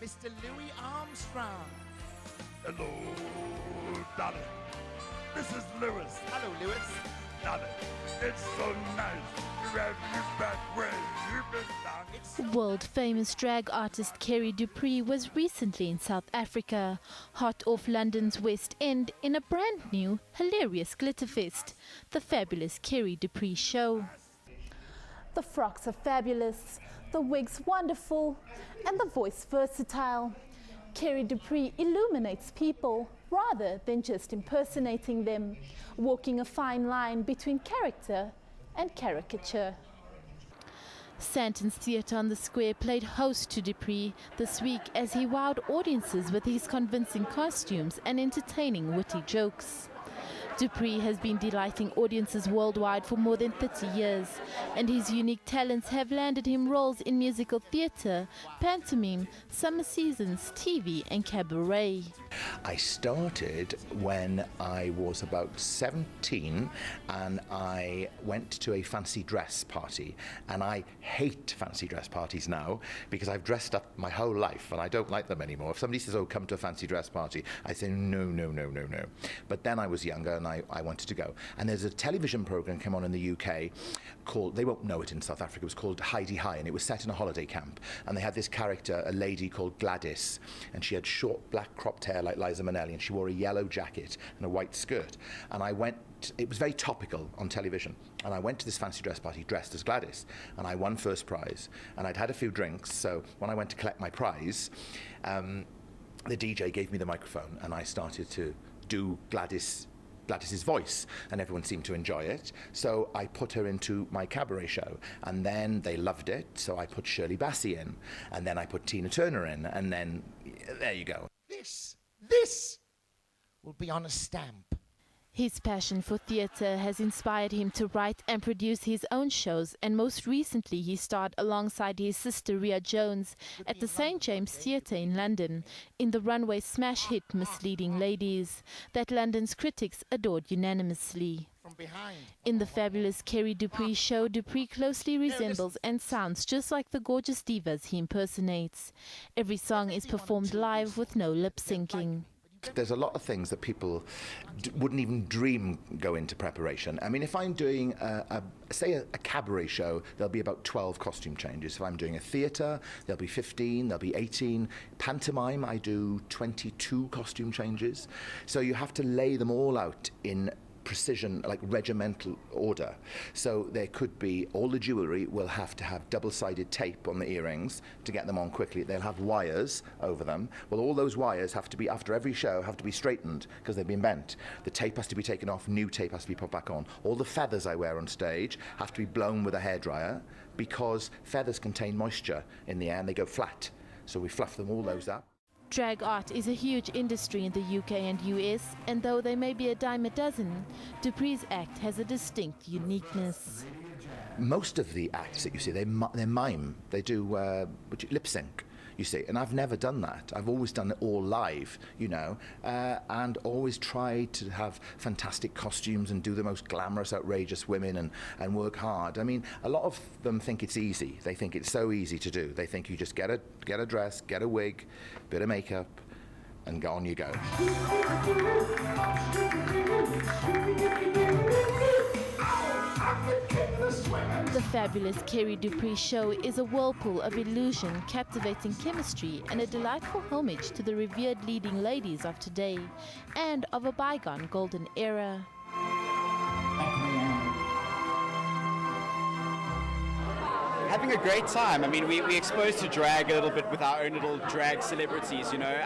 Mr. Louis Armstrong. Hello, darling. This is Lewis. Hello, Lewis. Darling, it's so nice to have you back where you've been long. World-famous drag artist Ceri Dupree was recently in South Africa, hot off London's West End in a brand new, hilarious glitterfest, the fabulous Ceri Dupree show. The frocks are fabulous, the wigs wonderful, and the voice versatile. Ceri Dupree illuminates people rather than just impersonating them, walking a fine line between character and caricature. Santon's Theatre on the Square played host to Dupree this week as he wowed audiences with his convincing costumes and entertaining witty jokes. Dupree has been delighting audiences worldwide for more than 30 years, and his unique talents have landed him roles in musical theatre, pantomime, summer seasons, TV and cabaret. I started when I was about 17 and I went to a fancy dress party, and I hate fancy dress parties now because I've dressed up my whole life and I don't like them anymore. If somebody says, oh, come to a fancy dress party, I say no, no, no, no, no. But then I was younger and I wanted to go. And there's a television program came on in the UK called, they won't know it in South Africa, it was called Heidi High, and it was set in a holiday camp. And they had this character, a lady called Gladys, and she had short black cropped hair like Liza Minnelli, and she wore a yellow jacket and a white skirt. And I went, it was very topical on television, and I went to this fancy dress party dressed as Gladys, and I won first prize, and I'd had a few drinks, so when I went to collect my prize, the DJ gave me the microphone and I started to do Gladys's voice, and everyone seemed to enjoy it, so I put her into my cabaret show, and then they loved it, so I put Shirley Bassey in, and then I put Tina Turner in, and then there you go. This will be on a stamp. His passion for theatre has inspired him to write and produce his own shows, and most recently he starred alongside his sister Ria Jones at the St James Theatre in London in the runway smash hit Misleading Ladies that London's critics adored unanimously. In the fabulous Ceri Dupree show, Dupree closely resembles and sounds just like the gorgeous divas he impersonates. Every song is performed live with no lip syncing. There's a lot of things that people wouldn't even dream go into preparation. I mean, if I'm doing, say a cabaret show, there'll be about 12 costume changes. If I'm doing a theatre, there'll be 15, there'll be 18. Pantomime, I do 22 costume changes. So you have to lay them all out in precision, like regimental order. So there could be, all the jewellery will have to have double-sided tape on the earrings to get them on quickly. They'll have wires over them. Well, all those wires have to be, after every show, have to be straightened because they've been bent. The tape has to be taken off, new tape has to be put back on. All the feathers I wear on stage have to be blown with a hairdryer because feathers contain moisture in the air and they go flat. So we fluff them all those up. Drag art is a huge industry in the UK and US, and though they may be a dime a dozen, Dupree's act has a distinct uniqueness. Most of the acts that you see, they mime. They do lip sync, you see, and I've never done that. I've always done it all live, you know, and always tried to have fantastic costumes and do the most glamorous, outrageous women and work hard. I mean, a lot of them think it's easy. They think it's so easy to do. They think you just get a dress, get a wig, bit of makeup, and go on you go. The fabulous Ceri Dupree show is a whirlpool of illusion, captivating chemistry, and a delightful homage to the revered leading ladies of today and of a bygone golden era. Having a great time. I mean, we exposed to drag a little bit with our own little drag celebrities, you know.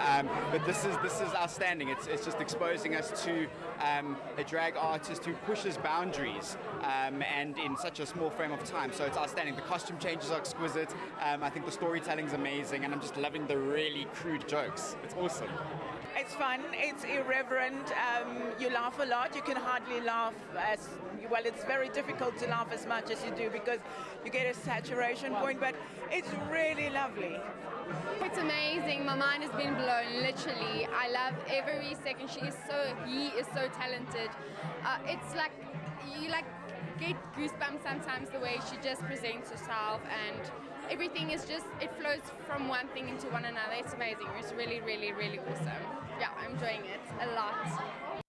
But this is outstanding. It's just exposing us to a drag artist who pushes boundaries and in such a small frame of time. So it's outstanding. The costume changes are exquisite. I think the storytelling's amazing, and I'm just loving the really crude jokes. It's awesome. It's fun, it's irreverent, you laugh a lot, you can hardly laugh as, well, it's very difficult to laugh as much as you do because you get a saturation point, but it's really lovely. It's amazing, my mind has been blown, literally. I love every second, he is so talented. It's like, you get goosebumps sometimes the way she just presents herself, and everything is just, it flows from one thing into one another. It's amazing. It's really, really, really awesome. Yeah, I'm enjoying it a lot.